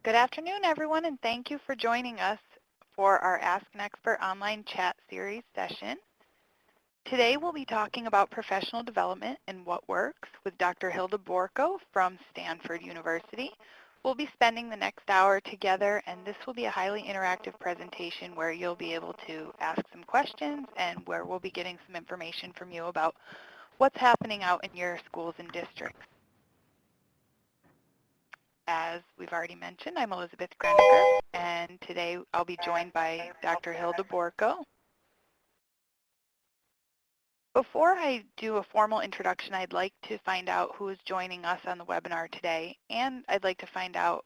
Good afternoon, everyone, and thank you for joining us for our Ask an Expert online chat series session. Today we'll be talking about professional development and what works with Dr. Hilda Borko from Stanford University. We'll be spending the next hour together, and this will be a highly interactive presentation where you'll be able to ask some questions and where we'll be getting some information from you about what's happening out in your schools and districts. As we've already mentioned, I'm Elizabeth Greniger, and today I'll be joined by Dr. Hilda Borko. Before I do a formal introduction, I'd like to find out who is joining us on the webinar today, and I'd like to find out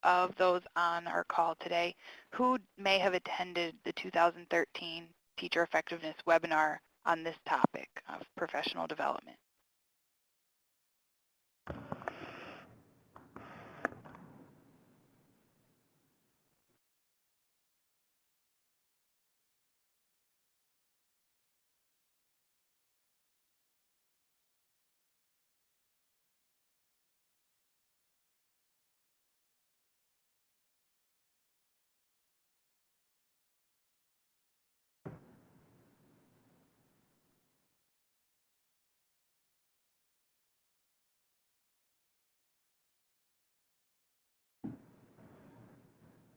of those on our call today who may have attended the 2013 Teacher Effectiveness webinar on this topic of professional development.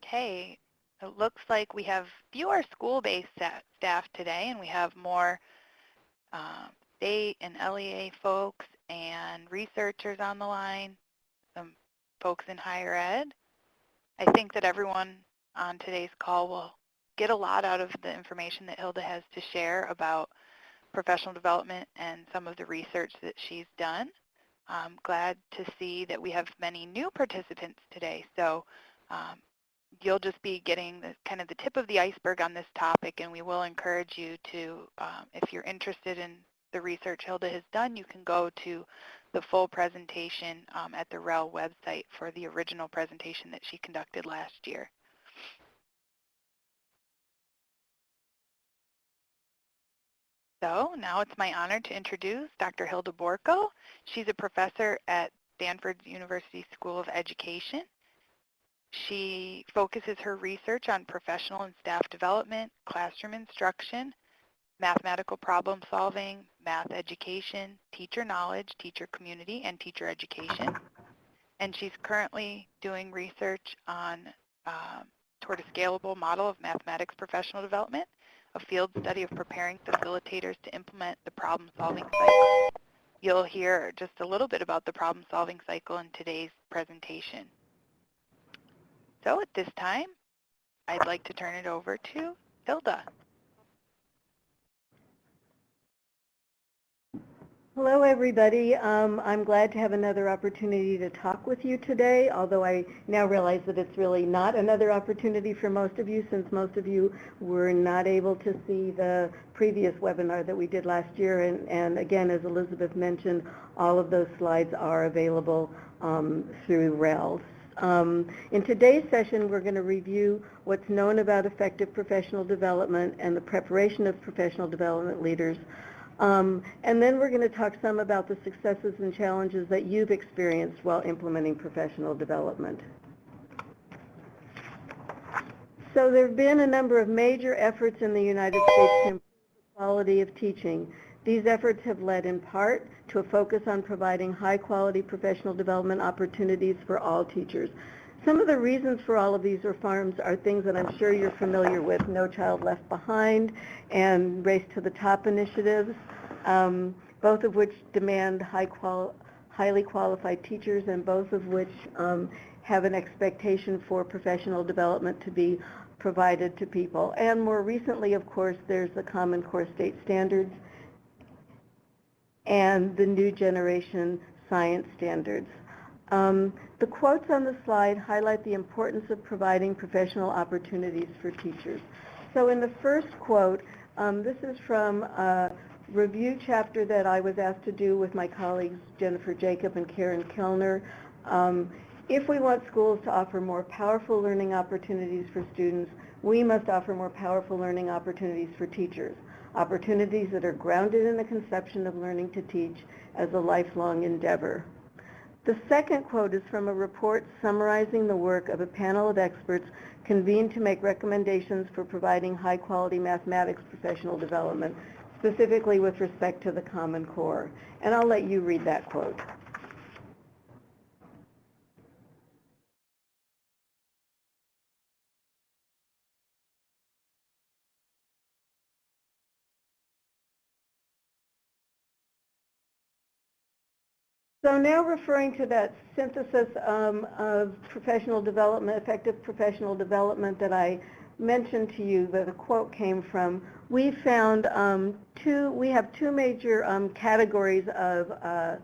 Okay, it looks like we have fewer school-based staff today, and we have more state and LEA folks and researchers on the line, some folks in higher ed. I think that everyone on today's call will get a lot out of the information that Hilda has to share about professional development and some of the research that she's done. I'm glad to see that we have many new participants today. So you'll just be getting kind of the tip of the iceberg on this topic, and we will encourage you to, if you're interested in the research Hilda has done, you can go to the full presentation at the REL website for the original presentation that she conducted last year. So now it's my honor to introduce Dr. Hilda Borko. She's a professor at Stanford University School of Education. She focuses her research on professional and staff development, classroom instruction, mathematical problem solving, math education, teacher knowledge, teacher community, and teacher education. And she's currently doing research on toward a scalable model of mathematics professional development, a field study of preparing facilitators to implement the problem-solving cycle. You'll hear just a little bit about the problem-solving cycle in today's presentation. So at this time, I'd like to turn it over to Hilda. Hello, everybody. I'm glad to have another opportunity to talk with you today, although I now realize that it's really not another opportunity for most of you, since most of you were not able to see the previous webinar that we did last year. And again, as Elizabeth mentioned, all of those slides are available through REL. In today's session, we're going to review what's known about effective professional development and the preparation of professional development leaders. And then we're going to talk some about the successes and challenges that you've experienced while implementing professional development. So there have been a number of major efforts in the United States to improve the quality of teaching. These efforts have led in part to a focus on providing high-quality professional development opportunities for all teachers. Some of the reasons for all of these reforms are things that I'm sure you're familiar with: No Child Left Behind and Race to the Top initiatives, both of which demand highly qualified teachers, and both of which have an expectation for professional development to be provided to people. And more recently, of course, there's the Common Core State Standards and the New Generation Science Standards. The quotes on the slide highlight the importance of providing professional opportunities for teachers. So in the first quote, this is from a review chapter that I was asked to do with my colleagues Jennifer Jacob and Karen Kellner. If we want schools to offer more powerful learning opportunities for students, we must offer more powerful learning opportunities for teachers, opportunities that are grounded in the conception of learning to teach as a lifelong endeavor. The second quote is from a report summarizing the work of a panel of experts convened to make recommendations for providing high-quality mathematics professional development, specifically with respect to the Common Core. And I'll let you read that quote. So now referring to that synthesis of professional development, effective professional development that I mentioned to you that the quote came from, we found we have two major categories of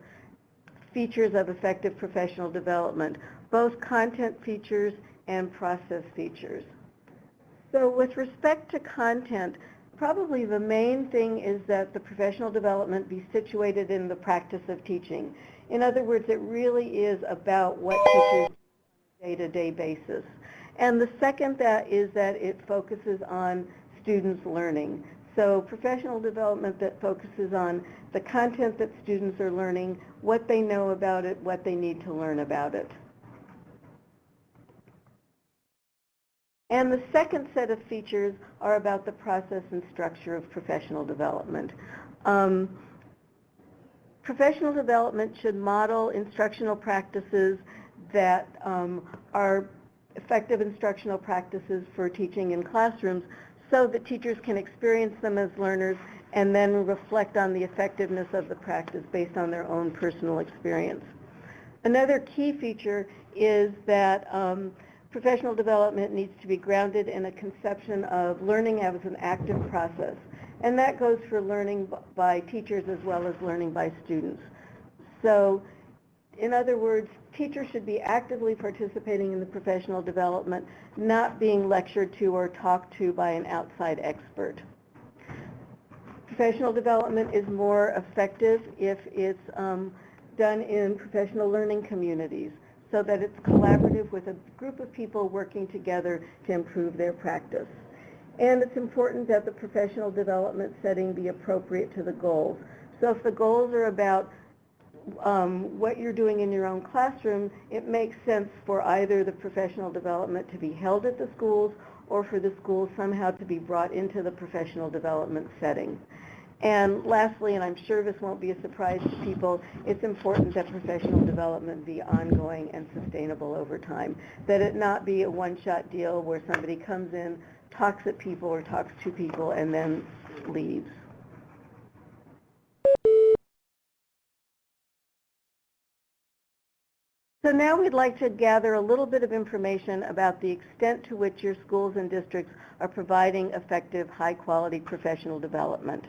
features of effective professional development, both content features and process features. So with respect to content, probably the main thing is that the professional development be situated in the practice of teaching. In other words, it really is about what teachers do on a day-to-day basis. And the second is that it focuses on students learning. So professional development that focuses on the content that students are learning, what they know about it, what they need to learn about it. And the second set of features are about the process and structure of professional development. Professional development should model instructional practices that are effective instructional practices for teaching in classrooms so that teachers can experience them as learners and then reflect on the effectiveness of the practice based on their own personal experience. Another key feature is that professional development needs to be grounded in a conception of learning as an active process. And that goes for learning by teachers as well as learning by students. So, in other words, teachers should be actively participating in the professional development, not being lectured to or talked to by an outside expert. Professional development is more effective if it's done in professional learning communities, so that it's collaborative with a group of people working together to improve their practice. And it's important that the professional development setting be appropriate to the goals. So if the goals are about what you're doing in your own classroom, it makes sense for either the professional development to be held at the schools or for the schools somehow to be brought into the professional development setting. And lastly, and I'm sure this won't be a surprise to people, it's important that professional development be ongoing and sustainable over time, that it not be a one-shot deal where somebody comes in, talks at people or talks to people, and then leaves. So now we'd like to gather a little bit of information about the extent to which your schools and districts are providing effective, high-quality professional development.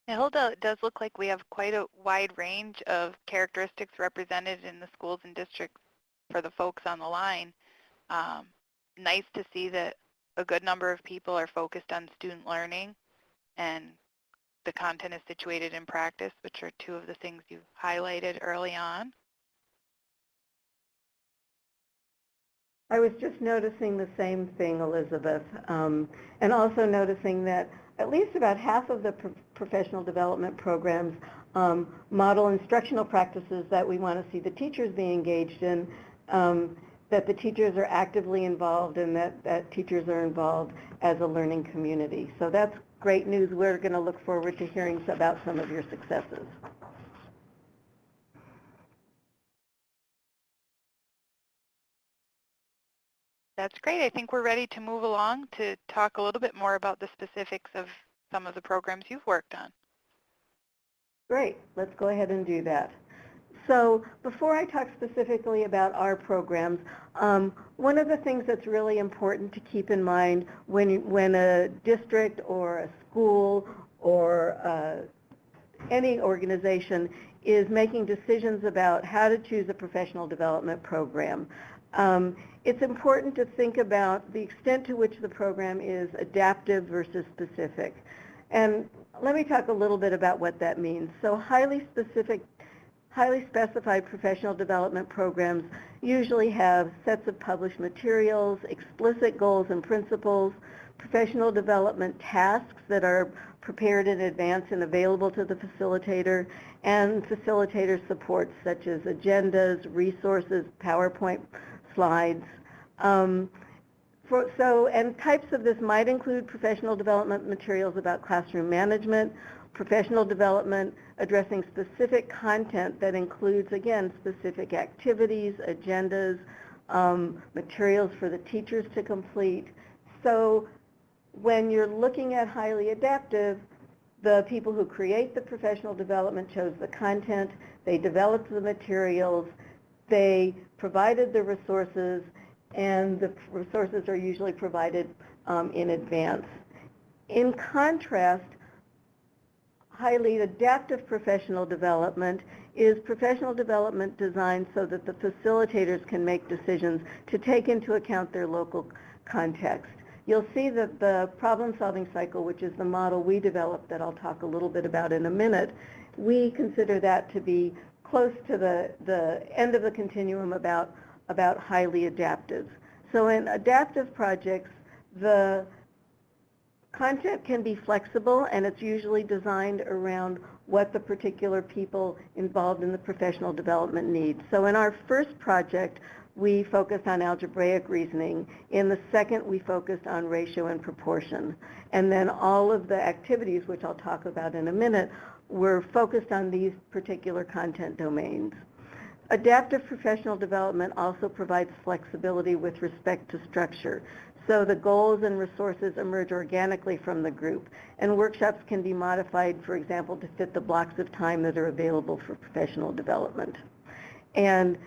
Now, Hilda, it does look like we have quite a wide range of characteristics represented in the schools and districts for the folks on the line. Nice to see that a good number of people are focused on student learning and the content is situated in practice, which are two of the things you highlighted early on. I was just noticing the same thing, Elizabeth, and also noticing that at least about half of the professional development programs model instructional practices that we want to see the teachers be engaged in, that the teachers are actively involved and that teachers are involved as a learning community. So that's great news. We're going to look forward to hearing about some of your successes. That's great. I think we're ready to move along to talk a little bit more about the specifics of some of the programs you've worked on. Great. Let's go ahead and do that. So before I talk specifically about our programs, one of the things that's really important to keep in mind when a district or a school or any organization is making decisions about how to choose a professional development program. It's important to think about the extent to which the program is adaptive versus specific. And let me talk a little bit about what that means. So highly specified professional development programs usually have sets of published materials, explicit goals and principles, professional development tasks that are prepared in advance and available to the facilitator, and facilitator supports such as agendas, resources, PowerPoint slides. And types of this might include professional development materials about classroom management, professional development addressing specific content that includes, again, specific activities, agendas, materials for the teachers to complete. So when you're looking at highly adaptive, the people who create the professional development chose the content, they developed the materials, they provided the resources, and the resources are usually provided in advance. In contrast, highly adaptive professional development is professional development designed so that the facilitators can make decisions to take into account their local context. You'll see that the problem-solving cycle, which is the model we developed that I'll talk a little bit about in a minute, we consider that to be close to the end of the continuum about highly adaptive. So in adaptive projects, the content can be flexible, and it's usually designed around what the particular people involved in the professional development need. So in our first project, we focused on algebraic reasoning. In the second, we focused on ratio and proportion. And then all of the activities, which I'll talk about in a minute, were focused on these particular content domains. Adaptive professional development also provides flexibility with respect to structure. So the goals and resources emerge organically from the group, and workshops can be modified, for example, to fit the blocks of time that are available for professional development. And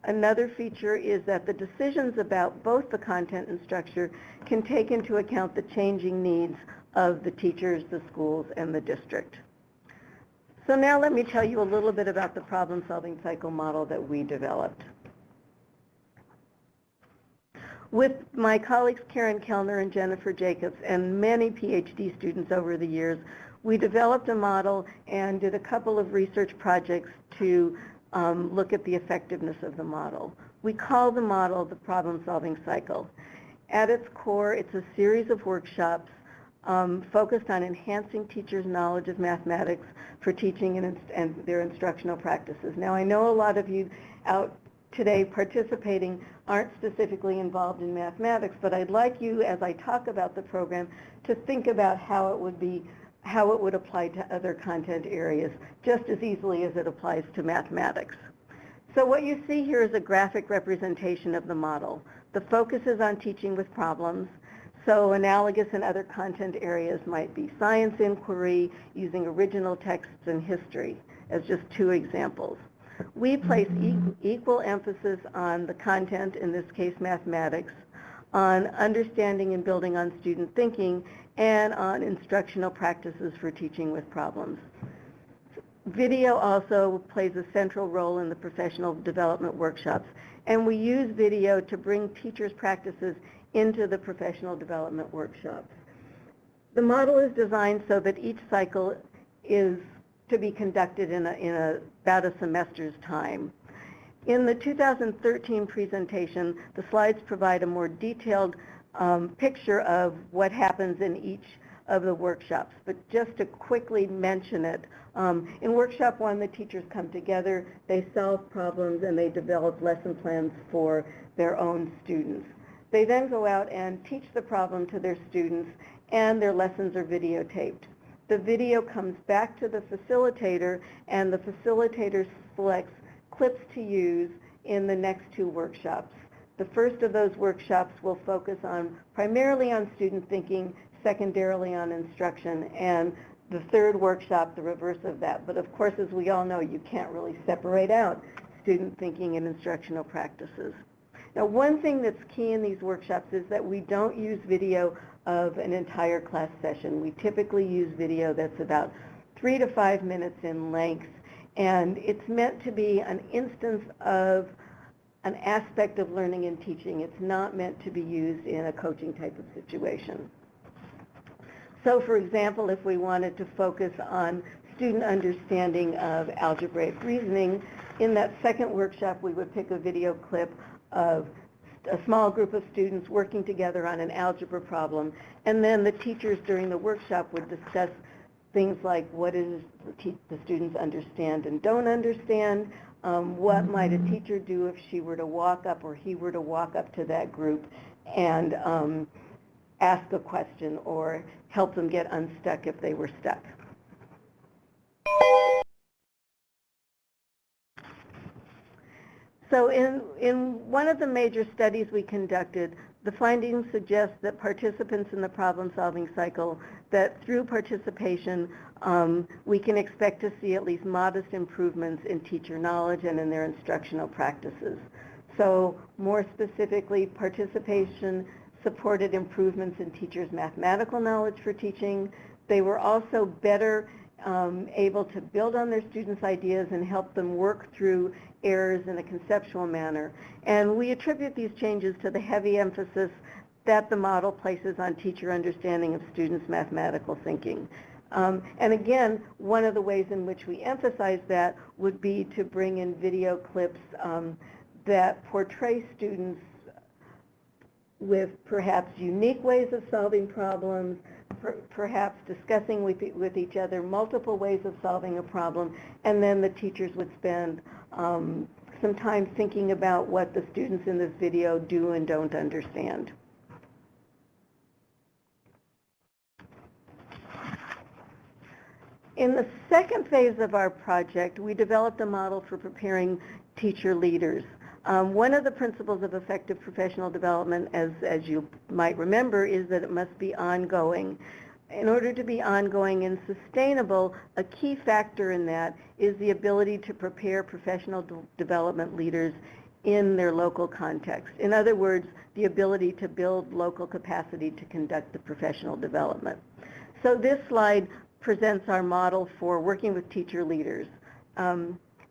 another feature is that the decisions about both the content and structure can take into account the changing needs of the teachers, the schools, and the district. So now let me tell you a little bit about the problem-solving cycle model that we developed. With my colleagues Karen Kellner and Jennifer Jacobs and many PhD students over the years, we developed a model and did a couple of research projects to look at the effectiveness of the model. We call the model the problem-solving cycle. At its core, it's a series of workshops focused on enhancing teachers' knowledge of mathematics for teaching and their instructional practices. Now, I know a lot of you out today participating aren't specifically involved in mathematics, but I'd like you, as I talk about the program, to think about how it would apply to other content areas, just as easily as it applies to mathematics. So what you see here is a graphic representation of the model. The focus is on teaching with problems. So analogous in other content areas might be science inquiry, using original texts and history as just two examples. We place equal emphasis on the content, in this case mathematics, on understanding and building on student thinking, and on instructional practices for teaching with problems. Video also plays a central role in the professional development workshops, and we use video to bring teachers' practices into the professional development workshops. The model is designed so that each cycle is to be conducted in about a semester's time. In the 2013 presentation, the slides provide a more detailed picture of what happens in each of the workshops, but just to quickly mention it, in workshop one, the teachers come together, they solve problems, and they develop lesson plans for their own students. They then go out and teach the problem to their students, and their lessons are videotaped. The video comes back to the facilitator, and the facilitator selects clips to use in the next two workshops. The first of those workshops will focus primarily on student thinking, secondarily on instruction, and the third workshop, the reverse of that. But of course, as we all know, you can't really separate out student thinking and instructional practices. Now, one thing that's key in these workshops is that we don't use video of an entire class session. We typically use video that's about 3 to 5 minutes in length, and it's meant to be an instance of an aspect of learning and teaching. It's not meant to be used in a coaching type of situation. So for example, if we wanted to focus on student understanding of algebraic reasoning, in that second workshop we would pick a video clip of a small group of students working together on an algebra problem, and then the teachers during the workshop would discuss things like what is the students understand and don't understand, what might a teacher do if she were to walk up or he were to walk up to that group and ask a question or help them get unstuck if they were stuck. So in one of the major studies we conducted, the findings suggest that participants in the problem-solving cycle, that through participation, we can expect to see at least modest improvements in teacher knowledge and in their instructional practices. So more specifically, participation supported improvements in teachers' mathematical knowledge for teaching. They were also better able to build on their students' ideas and help them work through errors in a conceptual manner. And we attribute these changes to the heavy emphasis that the model places on teacher understanding of students' mathematical thinking. And again, one of the ways in which we emphasize that would be to bring in video clips that portray students with perhaps unique ways of solving problems, perhaps discussing with each other multiple ways of solving a problem, and then the teachers would spend some time thinking about what the students in this video do and don't understand. In the second phase of our project, we developed a model for preparing teacher leaders. One of the principles of effective professional development, as you might remember, is that it must be ongoing. In order to be ongoing and sustainable, a key factor in that is the ability to prepare professional development leaders in their local context. In other words, the ability to build local capacity to conduct the professional development. So this slide presents our model for working with teacher leaders.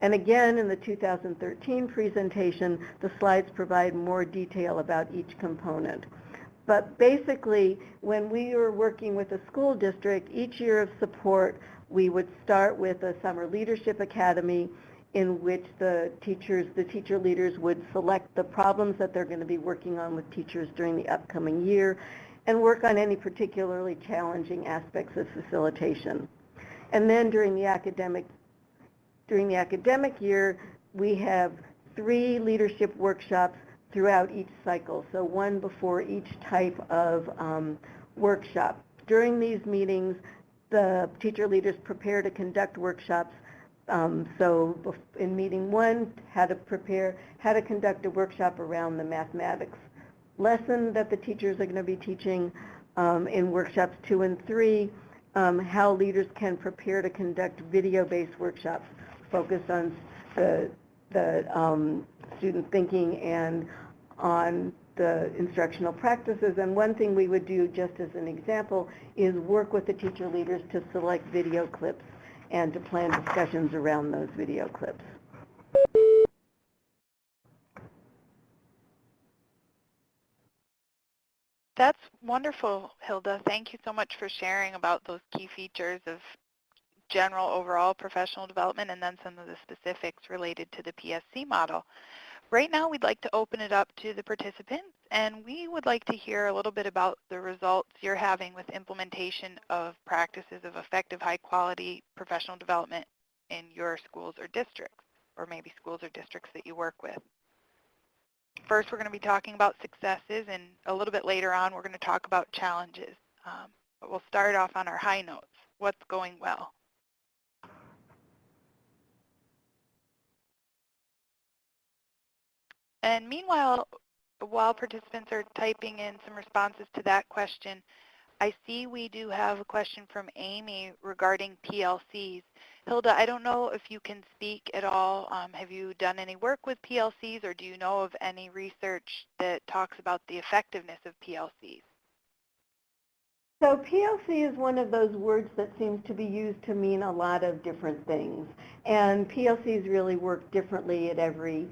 And again, in the 2013 presentation, the slides provide more detail about each component. But basically, when we were working with a school district, each year of support, we would start with a summer leadership academy in which the teacher leaders would select the problems that they're going to be working on with teachers during the upcoming year and work on any particularly challenging aspects of facilitation. And then during the academic year, we have 3 leadership workshops throughout each cycle, so one before each type of workshop. During these meetings, the teacher leaders prepare to conduct workshops. So in meeting 1, how to conduct a workshop around the mathematics lesson that the teachers are going to be teaching. In workshops 2 and 3, how leaders can prepare to conduct video-based workshops focused on the student thinking and on the instructional practices. And one thing we would do, just as an example, is work with the teacher leaders to select video clips and to plan discussions around those video clips. That's wonderful, Hilda. Thank you so much for sharing about those key features of general overall professional development and then some of the specifics related to the PSC model. Right now, we'd like to open it up to the participants, and we would like to hear a little bit about the results you're having with implementation of practices of effective, high-quality professional development in your schools or districts, or maybe schools or districts that you work with. First, we're going to be talking about successes, and a little bit later on, we're going to talk about challenges. But we'll start off on our high notes. What's going well? And meanwhile, while participants are typing in some responses to that question, I see we do have a question from Amy regarding PLCs. Hilda, I don't know if you can speak at all. Have you done any work with PLCs, or do you know of any research that talks about the effectiveness of PLCs? So PLC is one of those words that seems to be used to mean a lot of different things. And PLCs really work differently at every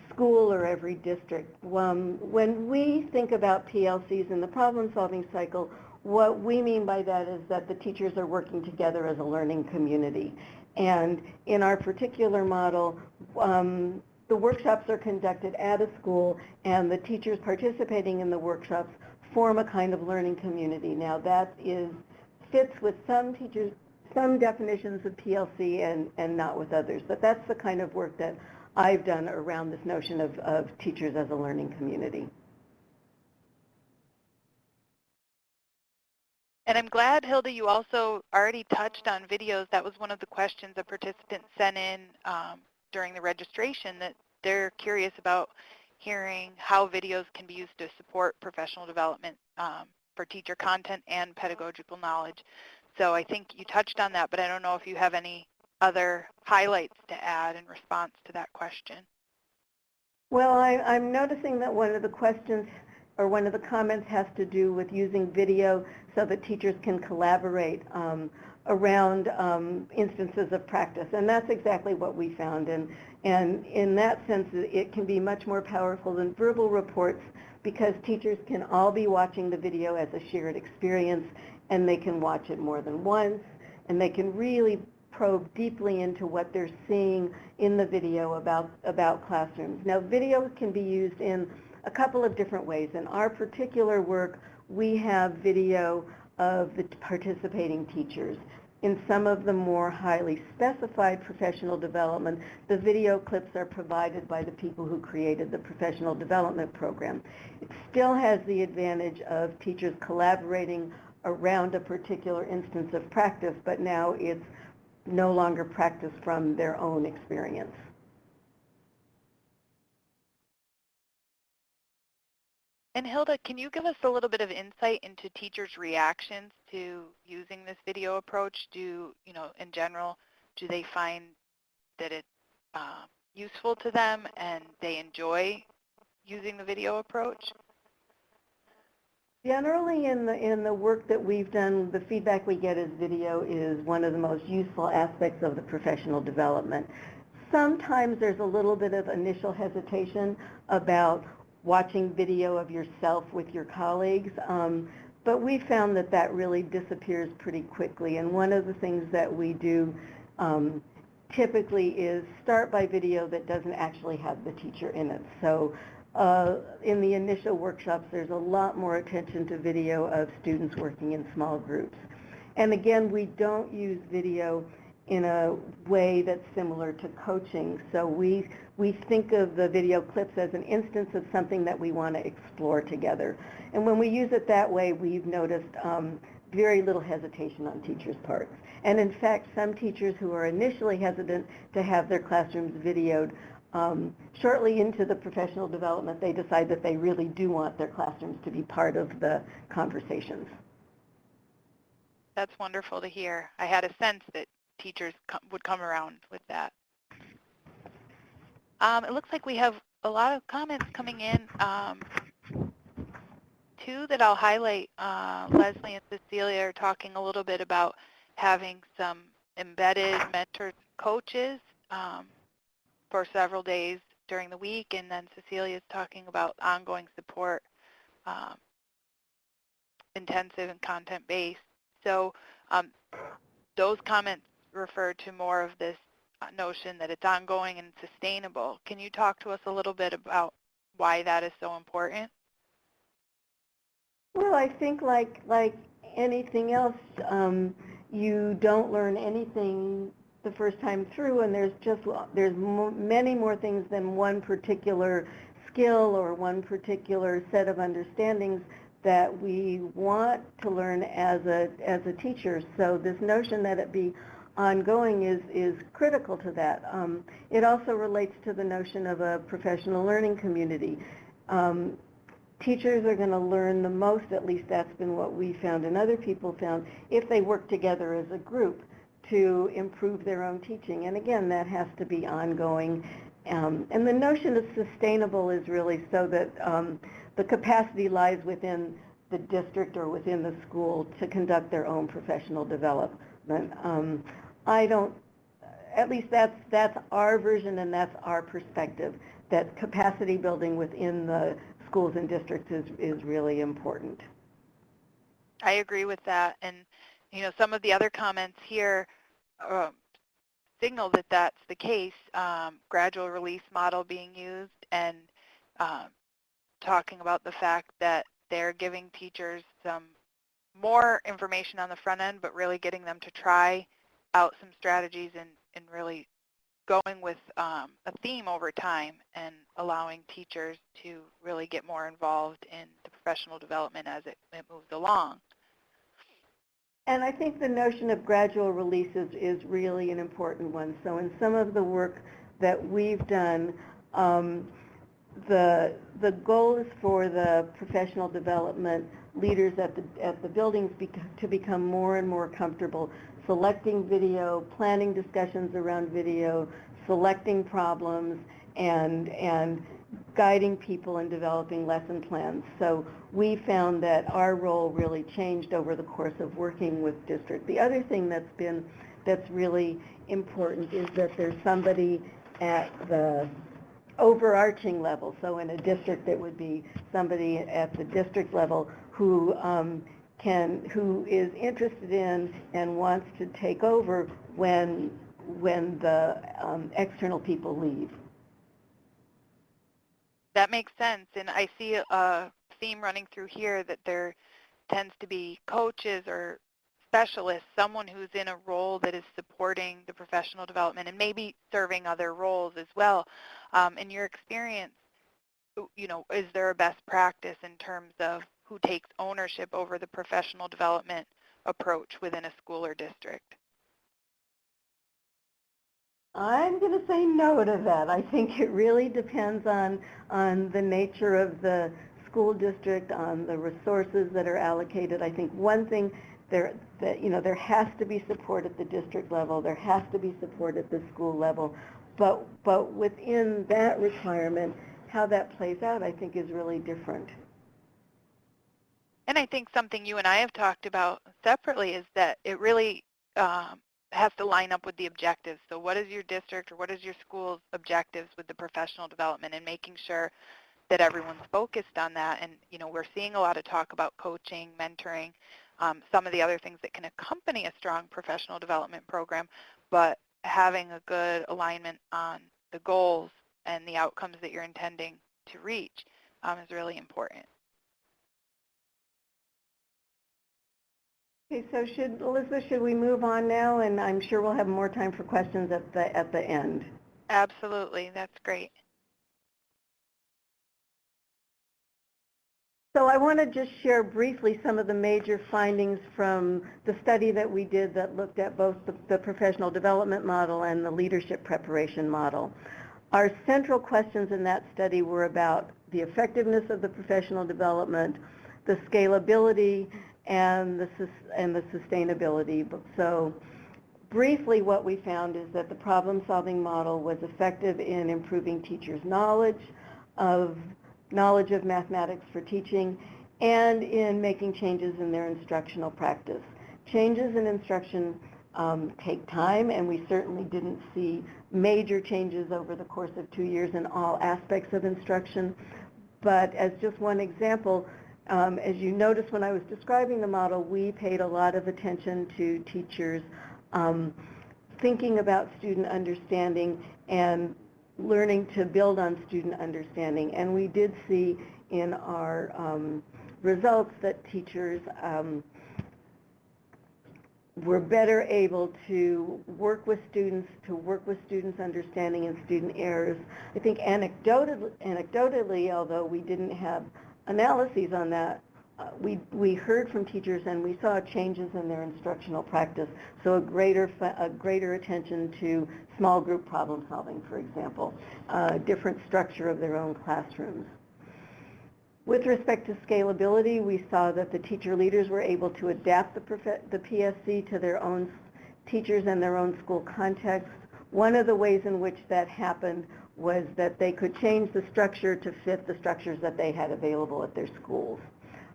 school or every district. When we think about PLCs in the problem-solving cycle, what we mean by that is that the teachers are working together as a learning community. And in our particular model, the workshops are conducted at a school, and the teachers participating in the workshops form a kind of learning community. Now that fits with some teachers, some definitions of PLC and not with others, but that's the kind of work that I've done around this notion of teachers as a learning community. And I'm glad, Hilda, you also already touched on videos. That was one of the questions a participant sent in during the registration, that they're curious about hearing how videos can be used to support professional development for teacher content and pedagogical knowledge. So I think you touched on that, but I don't know if you have any other highlights to add in response to that question. Well, I'm noticing that one of the questions or one of the comments has to do with using video so that teachers can collaborate around instances of practice. And that's exactly what we found. And in that sense, it can be much more powerful than verbal reports because teachers can all be watching the video as a shared experience, and they can watch it more than once, and they can really probe deeply into what they're seeing in the video about classrooms. Now, video can be used in a couple of different ways. In our particular work, we have video of the participating teachers. In some of the more highly specified professional development, the video clips are provided by the people who created the professional development program. It still has the advantage of teachers collaborating around a particular instance of practice, but now it's no longer practice from their own experience. And Hilda, can you give us a little bit of insight into teachers' reactions to using this video approach? In general, do they find that it's useful to them and they enjoy using the video approach? Generally, in the work that we've done, the feedback we get is video is one of the most useful aspects of the professional development. Sometimes there's a little bit of initial hesitation about watching video of yourself with your colleagues, but we found that that really disappears pretty quickly. And one of the things that we do typically is start by video that doesn't actually have the teacher in it. So in the initial workshops, there's a lot more attention to video of students working in small groups. And again, we don't use video in a way that's similar to coaching. So we think of the video clips as an instance of something that we want to explore together. And when we use it that way, we've noticed very little hesitation on teachers' parts. And in fact, some teachers who are initially hesitant to have their classrooms videoed, shortly into the professional development, they decide that they really do want their classrooms to be part of the conversations. That's wonderful to hear. I had a sense that teachers would come around with that. It looks like we have a lot of comments coming in. Two that I'll highlight, Leslie and Cecilia are talking a little bit about having some embedded mentor coaches for several days during the week, and then Cecilia is talking about ongoing support, intensive and content-based. So those comments refer to more of this notion that it's ongoing and sustainable. Can you talk to us a little bit about why that is so important? Well, I think like anything else, you don't learn anything the first time through, and there's many more things than one particular skill or one particular set of understandings that we want to learn as a teacher. So this notion that it be ongoing is critical to that. It also relates to the notion of a professional learning community. Teachers are going to learn the most, at least that's been what we found and other people found, if they work together as a group to improve their own teaching. And again, that has to be ongoing. And the notion of sustainable is really so that the capacity lies within the district or within the school to conduct their own professional development. I don't, at least that's our version and that's our perspective, that capacity building within the schools and districts is really important. I agree with that. And, some of the other comments here signal that that's the case. Gradual release model being used, and talking about the fact that they're giving teachers some more information on the front end, but really getting them to try out some strategies and really going with a theme over time and allowing teachers to really get more involved in the professional development as it moves along. And I think the notion of gradual releases is really an important one. So in some of the work that we've done, the goal is for the professional development leaders at the buildings to become more and more comfortable selecting video, planning discussions around video, selecting problems, and guiding people in developing lesson plans. So we found that our role really changed over the course of working with district. The other thing that's really important is that there's somebody at the overarching level. So in a district, it would be somebody at the district level who is interested in and wants to take over when the external people leave. That makes sense, and I see a theme running through here that there tends to be coaches or specialists, someone who's in a role that is supporting the professional development and maybe serving other roles as well. In your experience, is there a best practice in terms of who takes ownership over the professional development approach within a school or district? I'm going to say no to that. I think it really depends on the nature of the school district, on the resources that are allocated. I think one thing there has to be support at the district level, there has to be support at the school level, but within that requirement, how that plays out, I think, is really different. And I think something you and I have talked about separately is that it really has to line up with the objectives. So what is your district or what is your school's objectives with the professional development, and making sure that everyone's focused on that. And we're seeing a lot of talk about coaching, mentoring, some of the other things that can accompany a strong professional development program, but having a good alignment on the goals and the outcomes that you're intending to reach is really important. Okay, so Elizabeth, should we move on now? And I'm sure we'll have more time for questions at the end. Absolutely, that's great. So I want to just share briefly some of the major findings from the study that we did that looked at both the professional development model and the leadership preparation model. Our central questions in that study were about the effectiveness of the professional development, the scalability, and the sustainability. So briefly, what we found is that the problem-solving model was effective in improving teachers' knowledge of mathematics for teaching and in making changes in their instructional practice. Changes in instruction take time, and we certainly didn't see major changes over the course of 2 years in all aspects of instruction. But as just one example, as you noticed when I was describing the model, we paid a lot of attention to teachers thinking about student understanding and learning to build on student understanding. And we did see in our results that teachers were better able to work with students' understanding and student errors. I think anecdotally, although we didn't have analyses on that, we heard from teachers and we saw changes in their instructional practice. So a greater attention to small group problem solving, for example, different structure of their own classrooms. With respect to scalability, we saw that the teacher leaders were able to adapt the PSC to their own teachers and their own school context. One of the ways in which that happened was that they could change the structure to fit the structures that they had available at their schools.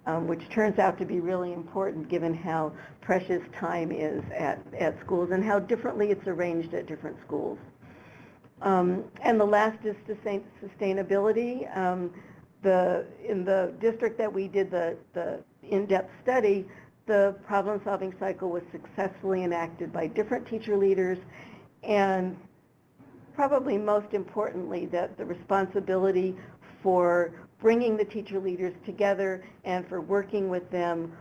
which turns out to be really important given how precious time is at schools and how differently it's arranged at different schools. And the last is sustainability. In the district that we did the in-depth study, the problem-solving cycle was successfully enacted by different teacher leaders, and probably most importantly, that the responsibility for bringing the teacher leaders together and for working with them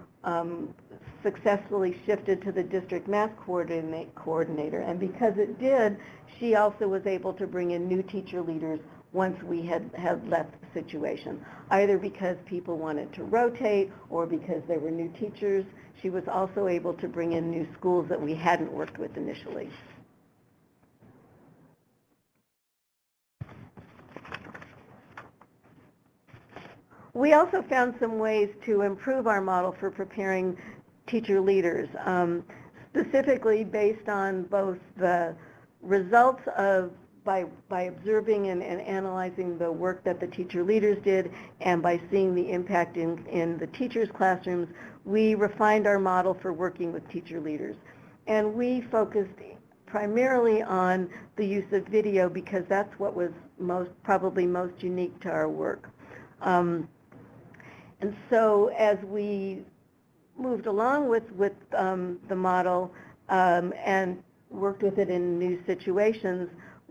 successfully shifted to the district math coordinator. And because it did, she also was able to bring in new teacher leaders once we had left the situation, either because people wanted to rotate or because there were new teachers. She was also able to bring in new schools that we hadn't worked with initially. We also found some ways to improve our model for preparing teacher leaders, specifically based on both the results of by observing and analyzing the work that the teacher leaders did and by seeing the impact in the teachers' classrooms. We refined our model for working with teacher leaders. And we focused primarily on the use of video because that's what was probably most unique to our work. And so as we moved along with the model and worked with it in new situations,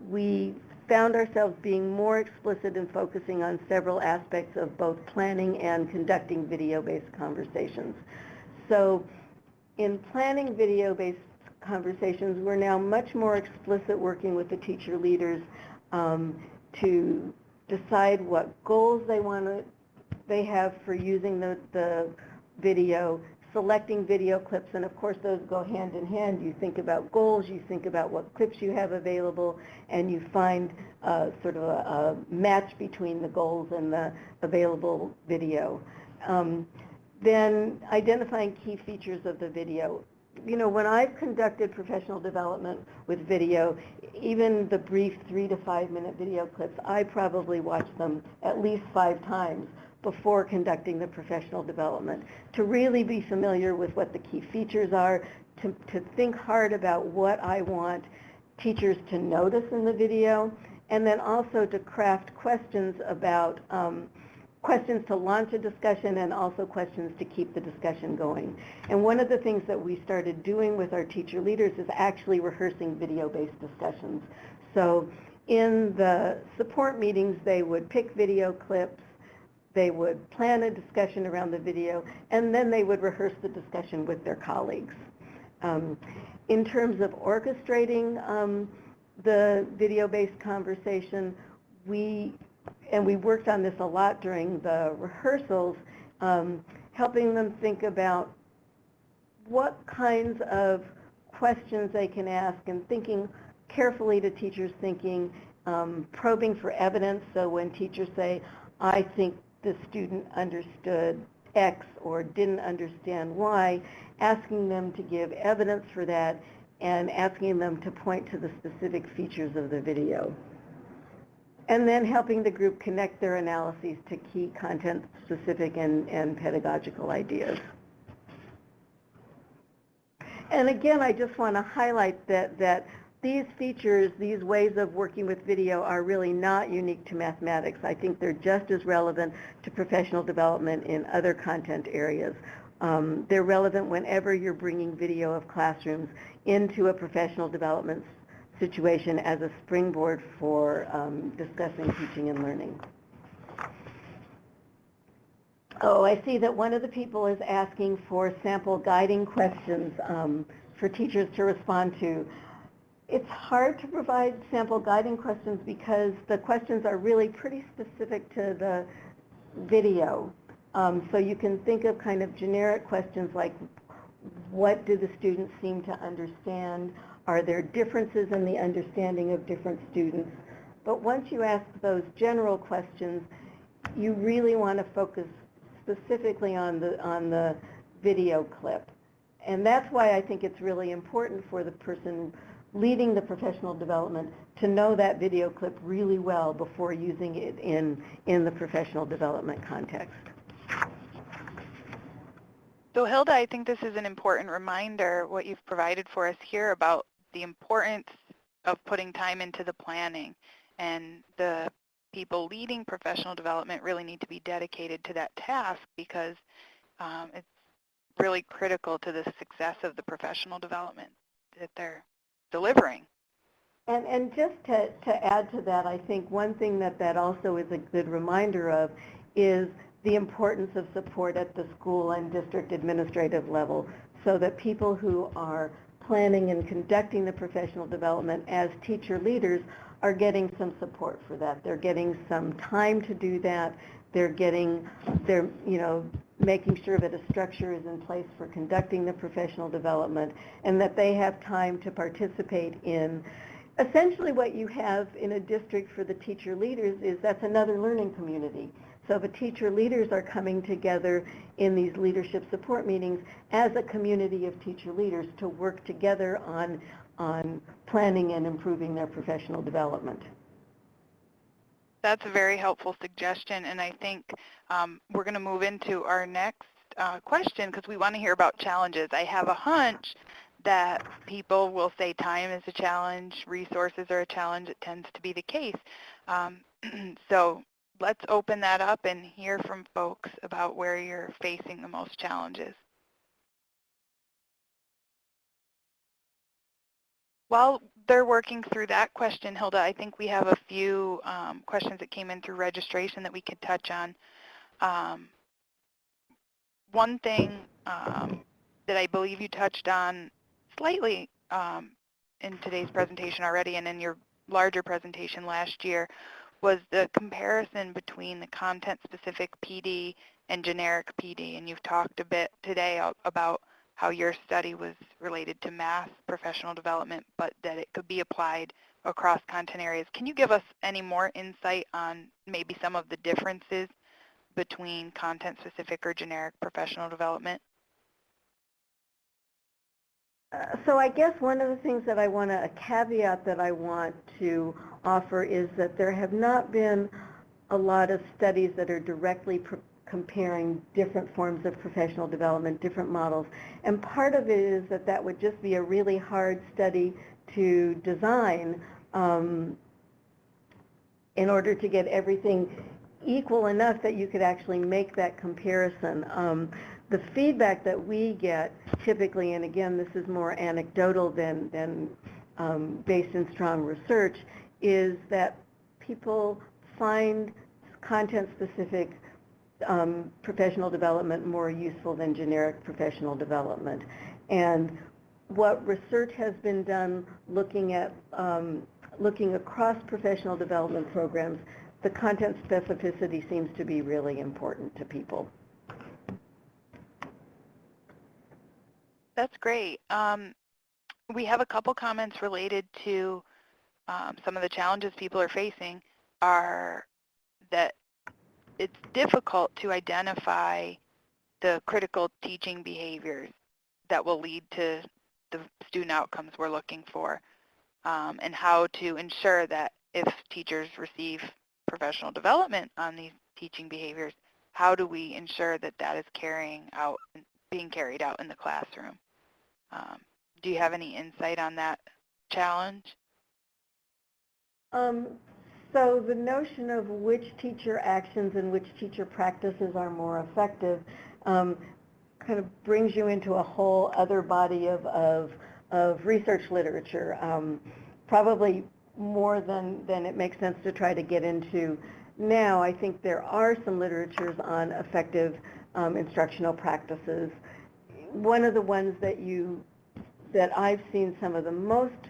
we found ourselves being more explicit in focusing on several aspects of both planning and conducting video-based conversations. So in planning video-based conversations, we're now much more explicit working with the teacher leaders to decide what goals they have for using the video, selecting video clips, and of course those go hand in hand. You think about goals, you think about what clips you have available, and you find sort of a match between the goals and the available video. Then identifying key features of the video. You know, when I've conducted professional development with video, even the brief 3 to 5 minute video clips, I probably watch them at least 5 times before conducting the professional development, to really be familiar with what the key features are, to think hard about what I want teachers to notice in the video, and then also to craft questions about questions to launch a discussion and also questions to keep the discussion going. And one of the things that we started doing with our teacher leaders is actually rehearsing video-based discussions. So in the support meetings, they would pick video clips, they would plan a discussion around the video, and then they would rehearse the discussion with their colleagues. In terms of orchestrating the video-based conversation, we worked on this a lot during the rehearsals, helping them think about what kinds of questions they can ask and thinking carefully to teachers thinking, probing for evidence. So when teachers say, I think the student understood X or didn't understand Y, asking them to give evidence for that and asking them to point to the specific features of the video. And then helping the group connect their analyses to key content-specific and pedagogical ideas. And again, I just want to highlight that these features, these ways of working with video are really not unique to mathematics. I think they're just as relevant to professional development in other content areas. They're relevant whenever you're bringing video of classrooms into a professional development situation as a springboard for discussing teaching and learning. Oh, I see that one of the people is asking for sample guiding questions for teachers to respond to. It's hard to provide sample guiding questions because the questions are really pretty specific to the video. So you can think of kind of generic questions like, what do the students seem to understand? Are there differences in the understanding of different students? But once you ask those general questions, you really want to focus specifically on the video clip. And that's why I think it's really important for the person leading the professional development to know that video clip really well before using it in the professional development context. So Hilda, I think this is an important reminder, what you've provided for us here about the importance of putting time into the planning, and the people leading professional development really need to be dedicated to that task, because it's really critical to the success of the professional development that they're delivering. And just to add to that, I think one thing that also is a good reminder of is the importance of support at the school and district administrative level, so that people who are planning and conducting the professional development as teacher leaders are getting some support for that. They're getting some time to do that. They're making sure that a structure is in place for conducting the professional development, and that they have time to participate in essentially what you have in a district for the teacher leaders is that's another learning community. So the teacher leaders are coming together in these leadership support meetings as a community of teacher leaders to work together on planning and improving their professional development. That's a very helpful suggestion, and I think we're going to move into our next question, because we want to hear about challenges. I have a hunch that people will say time is a challenge, resources are a challenge. It tends to be the case. So let's open that up and hear from folks about where you're facing the most challenges. While they're working through that question, Hilda, I think we have a few questions that came in through registration that we could touch on. One thing that I believe you touched on slightly in today's presentation already, and in your larger presentation last year, was the comparison between the content-specific PD and generic PD. And you've talked a bit today about how your study was related to math professional development, but that it could be applied across content areas. Can you give us any more insight on maybe some of the differences between content-specific or generic professional development? So I guess one of the things that a caveat that I want to offer is that there have not been a lot of studies that are directly comparing different forms of professional development, different models. And part of it is that would just be a really hard study to design in order to get everything equal enough that you could actually make that comparison. The feedback that we get typically, and again, this is more anecdotal than based in strong research, is that people find content-specific professional development more useful than generic professional development. And what research has been done looking across professional development programs, the content specificity seems to be really important to people. That's great. We have a couple comments related to some of the challenges people are facing are that it's difficult to identify the critical teaching behaviors that will lead to the student outcomes we're looking for, and how to ensure that if teachers receive professional development on these teaching behaviors, how do we ensure that that is being carried out in the classroom? Do you have any insight on that challenge? So the notion of which teacher actions and which teacher practices are more effective kind of brings you into a whole other body of research literature, probably more than it makes sense to try to get into now. I think there are some literatures on effective instructional practices. One of the ones that I've seen some of the most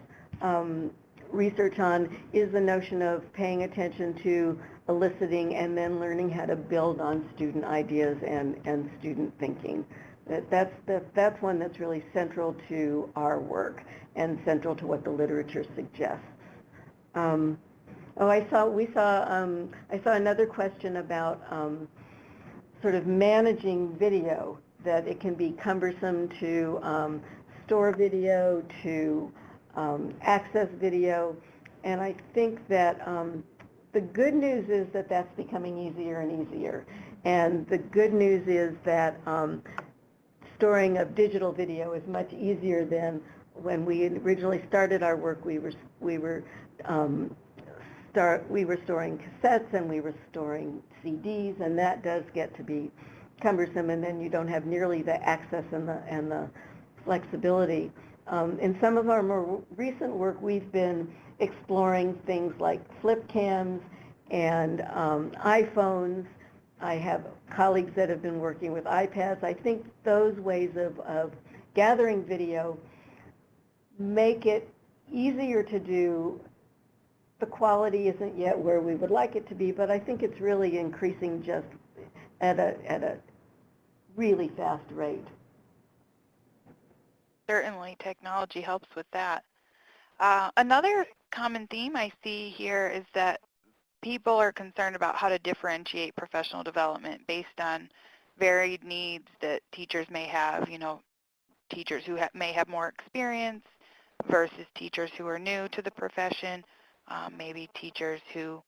research on is the notion of paying attention to eliciting and then learning how to build on student ideas and student thinking. That's one that's really central to our work and central to what the literature suggests. I saw another question about sort of managing video, that it can be cumbersome to store video, to access video, and I think that the good news is that that's becoming easier and easier. And the good news is that storing of digital video is much easier than when we originally started our work. We were storing cassettes and we were storing CDs, and that does get to be cumbersome, and then you don't have nearly the access and the flexibility. In some of our more recent work, we've been exploring things like flip cams and iPhones. I have colleagues that have been working with iPads. I think those ways of gathering video make it easier to do. The quality isn't yet where we would like it to be, but I think it's really increasing just at a really fast rate. Certainly, technology helps with that. Another common theme I see here is that people are concerned about how to differentiate professional development based on varied needs that teachers may have, teachers who may have more experience versus teachers who are new to the profession, maybe teachers who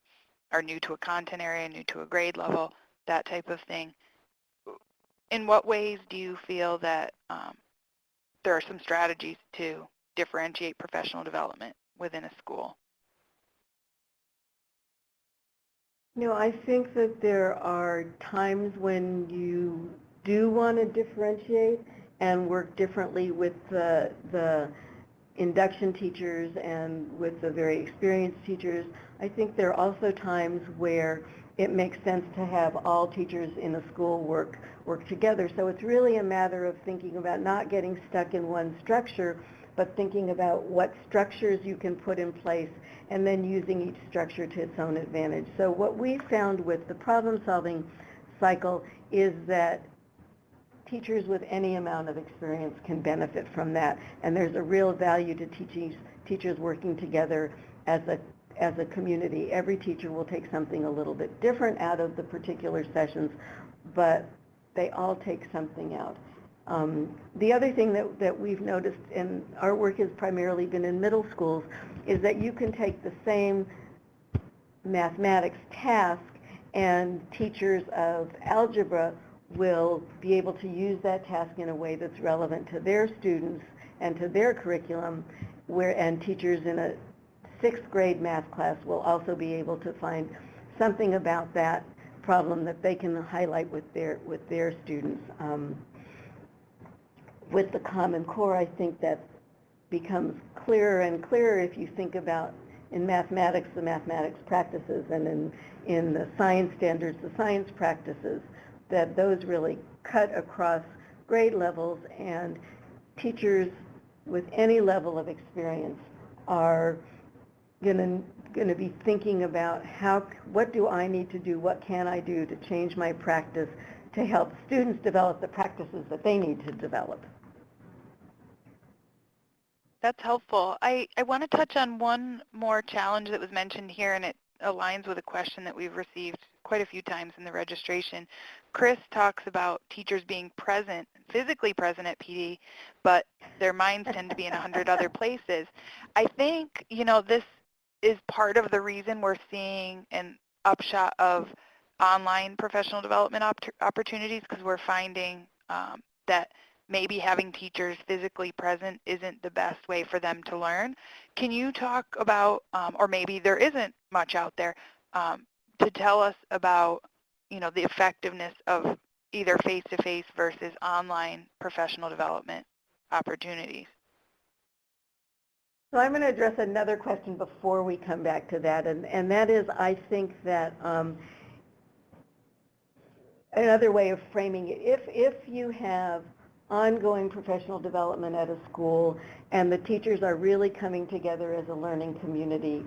are new to a content area, new to a grade level, that type of thing. In what ways do you feel that there are some strategies to differentiate professional development within a school? I think that there are times when you do want to differentiate and work differently with the induction teachers and with the very experienced teachers. I think there are also times where it makes sense to have all teachers in a school work together. So it's really a matter of thinking about not getting stuck in one structure, but thinking about what structures you can put in place and then using each structure to its own advantage. So what we found with the problem-solving cycle is that teachers with any amount of experience can benefit from that, and there's a real value to teachers working together as a community. Every teacher will take something a little bit different out of the particular sessions, but they all take something out. The other thing that we've noticed, and our work has primarily been in middle schools, is that you can take the same mathematics task and teachers of algebra will be able to use that task in a way that's relevant to their students and to their curriculum, and teachers in a 6th grade math class will also be able to find something about that problem that they can highlight with their students. With the Common Core, I think that becomes clearer and clearer if you think about, in mathematics, the mathematics practices, and in the science standards, the science practices, that those really cut across grade levels, and teachers with any level of experience are going to be thinking about what do I need to do, what can I do to change my practice to help students develop the practices that they need to develop. That's helpful. I want to touch on one more challenge that was mentioned here, and it aligns with a question that we've received quite a few times in the registration. Chris talks about teachers being present, physically present at PD, but their minds tend to be in 100 other places. I think, this is part of the reason we're seeing an upshot of online professional development opportunities, because we're finding that maybe having teachers physically present isn't the best way for them to learn. Can you talk about, or maybe there isn't much out there, to tell us about, the effectiveness of either face-to-face versus online professional development opportunities? So I'm going to address another question before we come back to that, and that is, I think that another way of framing it, if you have ongoing professional development at a school and the teachers are really coming together as a learning community,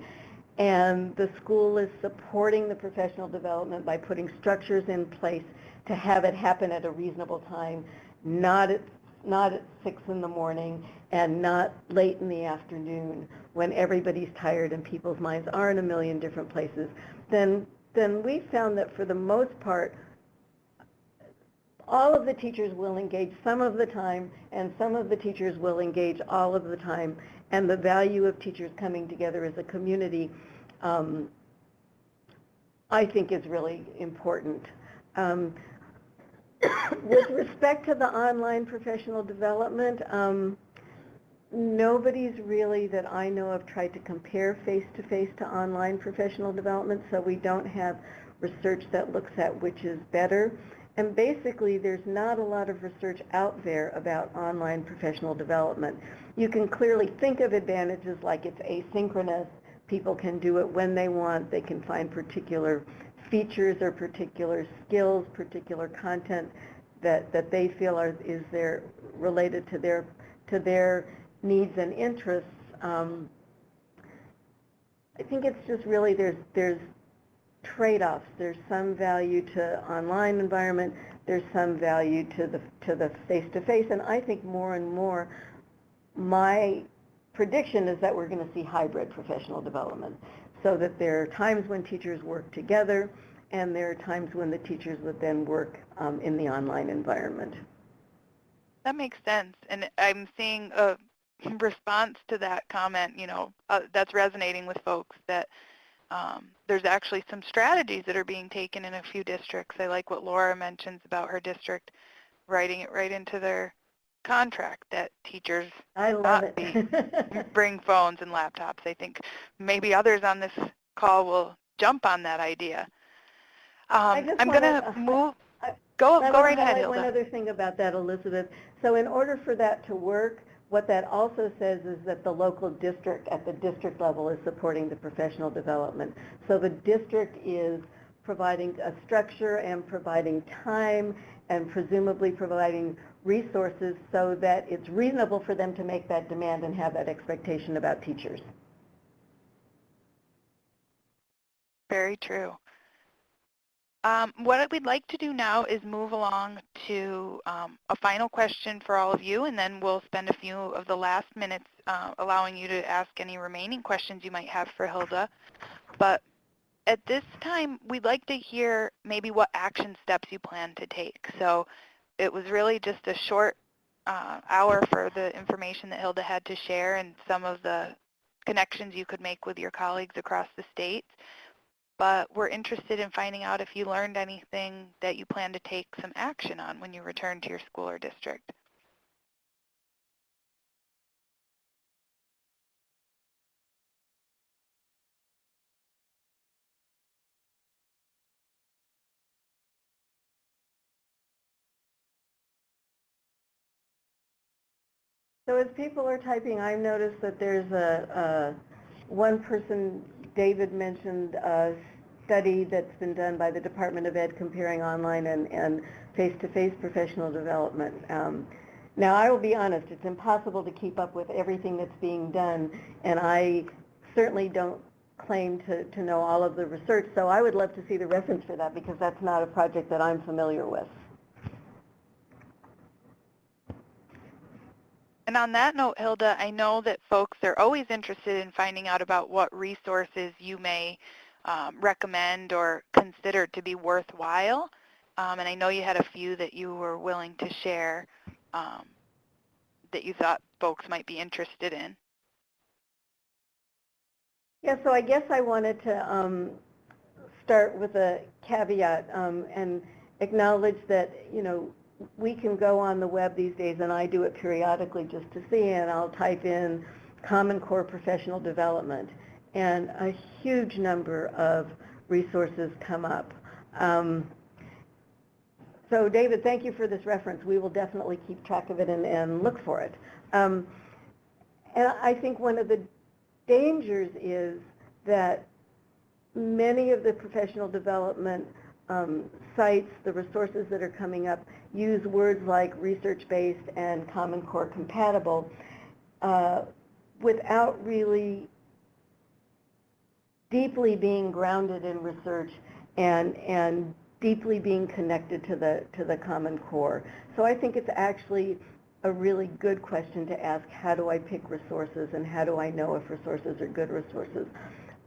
and the school is supporting the professional development by putting structures in place to have it happen at a reasonable time, not at 6 in the morning and not late in the afternoon when everybody's tired and people's minds are in a million different places, then we found that for the most part, all of the teachers will engage some of the time, and some of the teachers will engage all of the time, and the value of teachers coming together as a community, I think, is really important. With respect to the online professional development, nobody's really that I know of tried to compare face-to-face to online professional development, so we don't have research that looks at which is better. And basically, there's not a lot of research out there about online professional development. You can clearly think of advantages like it's asynchronous. People can do it when they want. They can find particular features or particular skills, particular content that they feel is related to their needs and interests. I think it's just really there's trade-offs. There's some value to online environment. There's some value to the face-to-face, and I think more and more, my prediction is that we're going to see hybrid professional development, so that there are times when teachers work together, and there are times when the teachers would then work in the online environment. That makes sense, and I'm seeing a response to that comment, that's resonating with folks, that there's actually some strategies that are being taken in a few districts. I like what Laura mentions about her district, writing it right into their contract that teachers not bring phones and laptops. I think maybe others on this call will jump on that idea. I'm going to move. Go right ahead, Hilda. One other thing about that, Elizabeth. So in order for that to work, what that also says is that the local district at the district level is supporting the professional development. So the district is providing a structure and providing time and presumably providing resources so that it's reasonable for them to make that demand and have that expectation about teachers. Very true. What we'd like to do now is move along to a final question for all of you, and then we'll spend a few of the last minutes allowing you to ask any remaining questions you might have for Hilda. But at this time, we'd like to hear maybe what action steps you plan to take. So it was really just a short hour for the information that Hilda had to share and some of the connections you could make with your colleagues across the state. But we're interested in finding out if you learned anything that you plan to take some action on when you return to your school or district. So as people are typing, I've noticed that there's one person, David mentioned a study that's been done by the Department of Ed comparing online and face-to-face professional development. Now, I will be honest, it's impossible to keep up with everything that's being done, and I certainly don't claim to know all of the research, so I would love to see the reference for that because that's not a project that I'm familiar with. And on that note, Hilda, I know that folks are always interested in finding out about what resources you may recommend or consider to be worthwhile. And I know you had a few that you were willing to share that you thought folks might be interested in. Yeah, so I guess I wanted to start with a caveat and acknowledge that, we can go on the web these days, and I do it periodically just to see, and I'll type in Common Core Professional Development, and a huge number of resources come up. So David, thank you for this reference. We will definitely keep track of it and look for it. And I think one of the dangers is that many of the professional development sites, the resources that are coming up, use words like research-based and Common Core compatible without really deeply being grounded in research and deeply being connected to the Common Core. So I think it's actually a really good question to ask, how do I pick resources and how do I know if resources are good resources?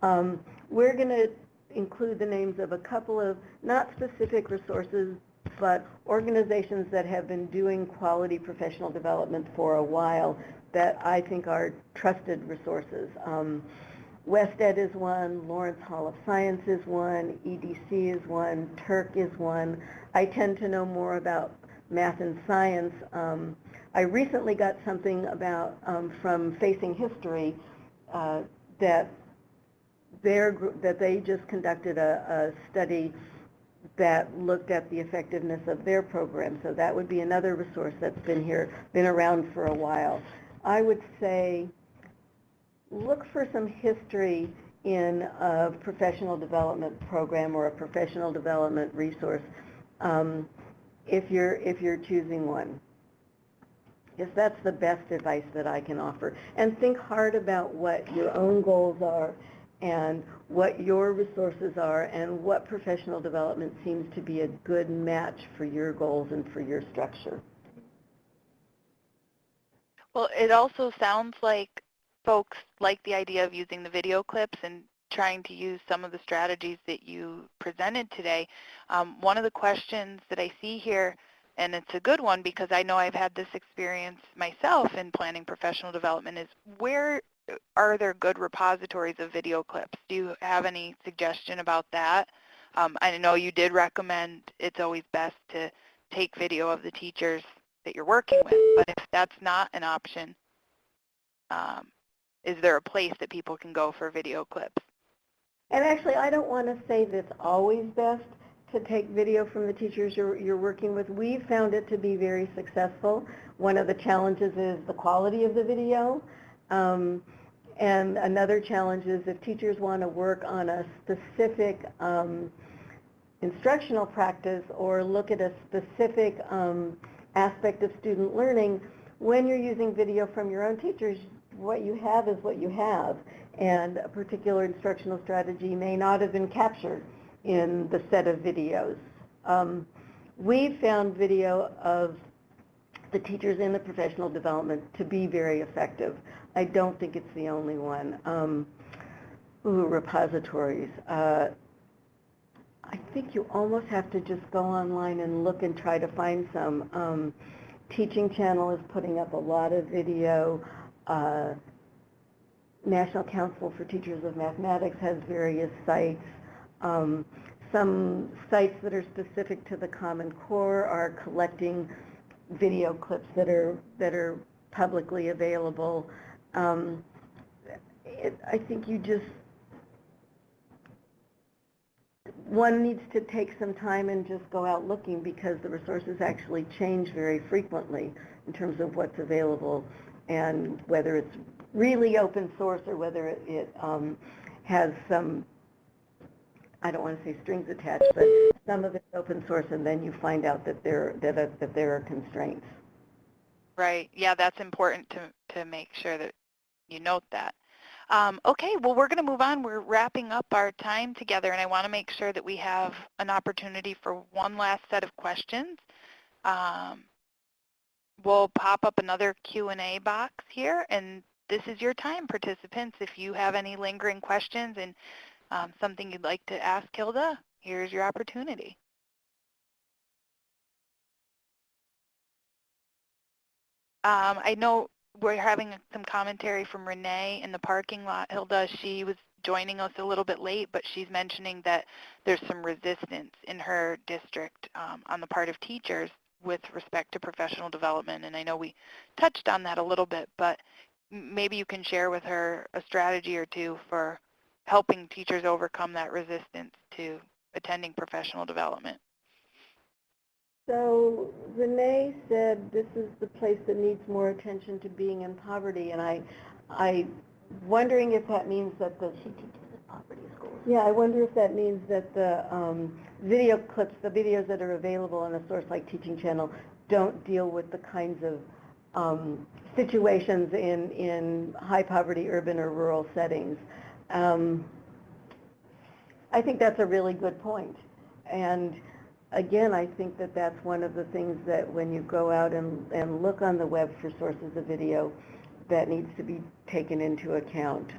We're going to include the names of a couple of not specific resources, but organizations that have been doing quality professional development for a while that I think are trusted resources. WestEd is one, Lawrence Hall of Science is one, EDC is one, Turk is one. I tend to know more about math and science. I recently got something about from Facing History that they just conducted a study that looked at the effectiveness of their program. So that would be another resource that's been around for a while. I would say look for some history in a professional development program or a professional development resource if you're choosing one. Because that's the best advice that I can offer. And think hard about what your own goals are and what your resources are and what professional development seems to be a good match for your goals and for your structure. Well, it also sounds like folks like the idea of using the video clips and trying to use some of the strategies that you presented today. One of the questions that I see here, and it's a good one because I know I've had this experience myself in planning professional development, is where are there good repositories of video clips? Do you have any suggestion about that? I know you did recommend it's always best to take video of the teachers that you're working with, but if that's not an option, is there a place that people can go for video clips? And actually, I don't want to say that it's always best to take video from the teachers you're working with. We've found it to be very successful. One of the challenges is the quality of the video. And another challenge is if teachers want to work on a specific instructional practice or look at a specific aspect of student learning, when you're using video from your own teachers, what you have is what you have. And a particular instructional strategy may not have been captured in the set of videos. We found video of the teachers in the professional development to be very effective. I don't think it's the only one. Repositories. I think you almost have to just go online and look and try to find some. Teaching Channel is putting up a lot of video. National Council for Teachers of Mathematics has various sites. Some sites that are specific to the Common Core are collecting video clips that are publicly available. I think one needs to take some time and just go out looking because the resources actually change very frequently in terms of what's available and whether it's really open source or whether it has some, I don't want to say strings attached, but some of it's open source and then you find out that there are constraints. Right. Yeah, that's important to make sure that you note that. Okay, well, we're going to move on. We're wrapping up our time together, and I want to make sure that we have an opportunity for one last set of questions. We'll pop up another Q&A box here, and this is your time, participants. If you have any lingering questions and something you'd like to ask Hilda, here's your opportunity. I know we're having some commentary from Renee in the parking lot. Hilda, she was joining us a little bit late, but she's mentioning that there's some resistance in her district on the part of teachers with respect to professional development, and I know we touched on that a little bit, but maybe you can share with her a strategy or two for helping teachers overcome that resistance to attending professional development. So Renee said this is the place that needs more attention to being in poverty, and I wondering if that means that the she teaches in poverty schools. Yeah, I wonder if that means that the video clips, the videos that are available on a source like Teaching Channel, don't deal with the kinds of situations in high poverty urban or rural settings. I think that's a really good point, and again, I think that that's one of the things that when you go out and look on the web for sources of video, that needs to be taken into account.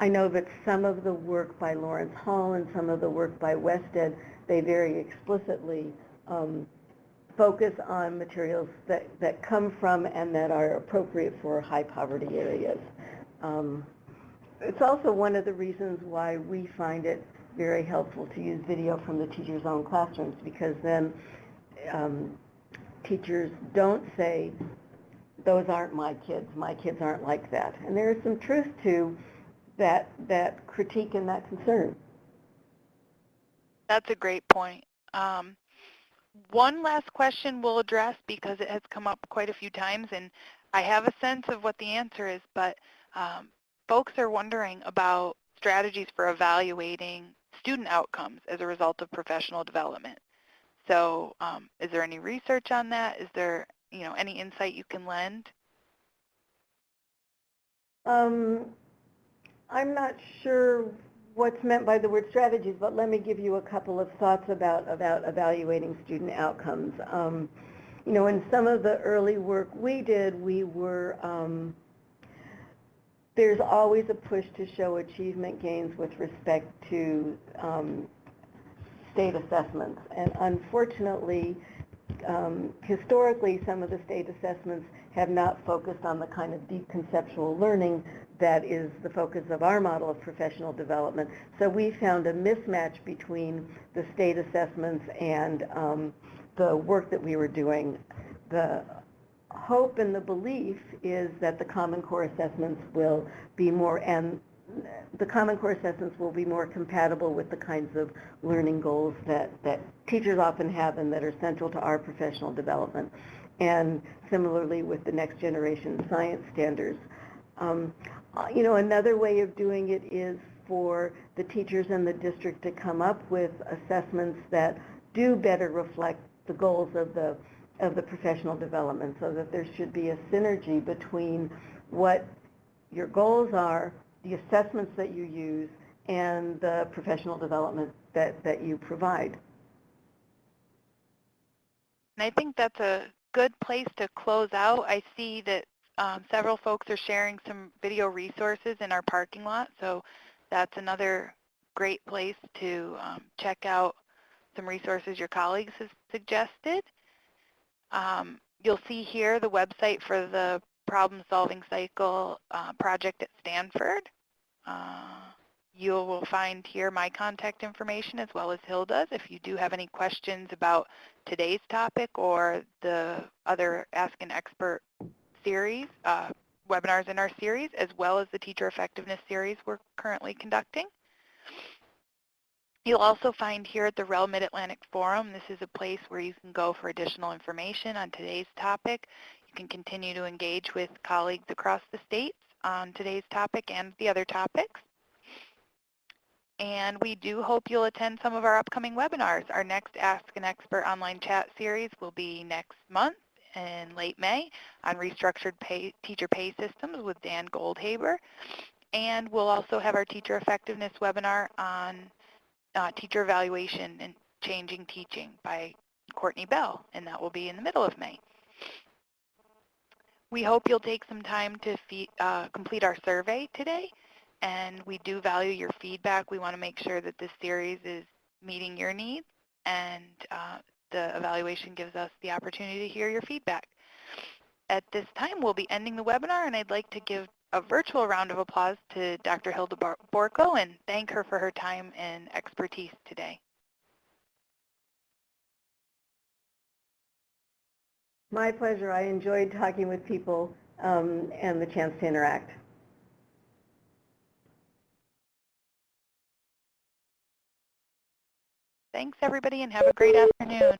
I know that some of the work by Lawrence Hall and some of the work by WestEd, they very explicitly focus on materials that come from and that are appropriate for high poverty areas. Um, it's also one of the reasons why we find it very helpful to use video from the teacher's own classrooms, because then teachers don't say, those aren't my kids aren't like that. And there is some truth to that critique and that concern. That's a great point. One last question we'll address because it has come up quite a few times, and I have a sense of what the answer is, but folks are wondering about strategies for evaluating student outcomes as a result of professional development. So is there any research on that? Is there any insight you can lend? I'm not sure what's meant by the word strategies, but let me give you a couple of thoughts about evaluating student outcomes. In some of the early work we did, there's always a push to show achievement gains with respect to state assessments. And unfortunately, historically, some of the state assessments have not focused on the kind of deep conceptual learning that is the focus of our model of professional development. So we found a mismatch between the state assessments and the work that we were doing. The hope and the belief is that the Common Core assessments will be more, and the Common Core assessments will be more compatible with the kinds of learning goals that teachers often have and that are central to our professional development. And similarly with the next generation science standards. Another way of doing it is for the teachers in the district to come up with assessments that do better reflect the goals of the professional development, so that there should be a synergy between what your goals are, the assessments that you use, and the professional development that you provide. And I think that's a good place to close out. I see that several folks are sharing some video resources in our parking lot, so that's another great place to check out some resources your colleagues have suggested. You'll see here the website for the Problem-Solving Cycle project at Stanford. You will find here my contact information as well as Hilda's if you do have any questions about today's topic or the other Ask an Expert series, webinars in our series, as well as the Teacher Effectiveness series we're currently conducting. You'll also find here at the REL Mid-Atlantic Forum, this is a place where you can go for additional information on today's topic. You can continue to engage with colleagues across the states on today's topic and the other topics. And we do hope you'll attend some of our upcoming webinars. Our next Ask an Expert online chat series will be next month in late May on restructured teacher pay systems with Dan Goldhaber. And we'll also have our teacher effectiveness webinar on teacher evaluation and changing teaching by Courtney Bell, and that will be in the middle of May. We hope you'll take some time to complete our survey today, and we do value your feedback. We want to make sure that this series is meeting your needs, and the evaluation gives us the opportunity to hear your feedback. At this time, we'll be ending the webinar, and I'd like to give a virtual round of applause to Dr. Hilda Borko and thank her for her time and expertise today. My pleasure. I enjoyed talking with people and the chance to interact. Thanks, everybody, and have a great afternoon.